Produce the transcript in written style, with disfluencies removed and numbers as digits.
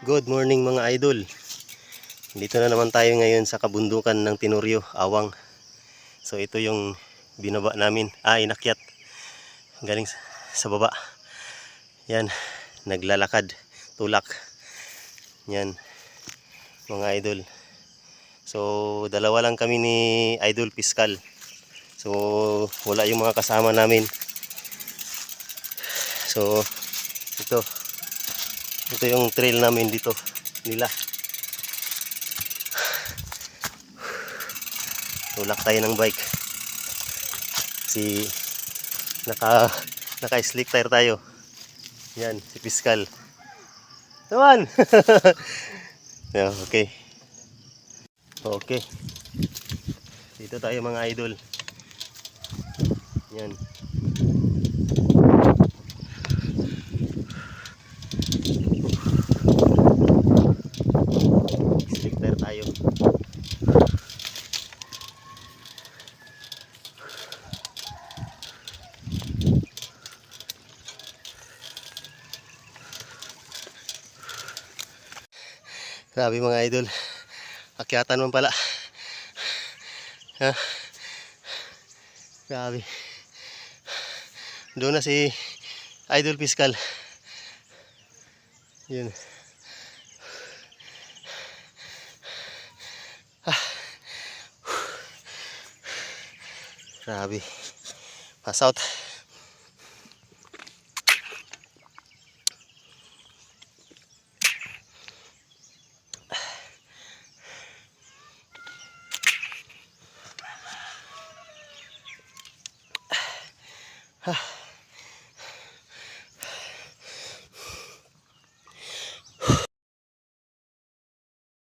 Good morning mga idol. Dito na naman tayo ngayon sa kabundukan ng Tenorio, Awang. So ito yung binaba namin. Inakyat. Galing sa baba. Yan, naglalakad, tulak. Yan, mga idol. So dalawa lang kami ni Idol Piskal. So wala yung mga kasama namin. So ito yung trail namin dito nila. Tulak tayo ng bike. Naka slick tire tayo. Yan, si Piskal. Naman. Yeah, okay. Okay. Dito tayo mga idol. Yan. Slick tire tayo. Grabe mga idol. Akyatan mo pala. Ha? Grabe. Doon na si Idol Piskal. Yun. Grabe. Pass out.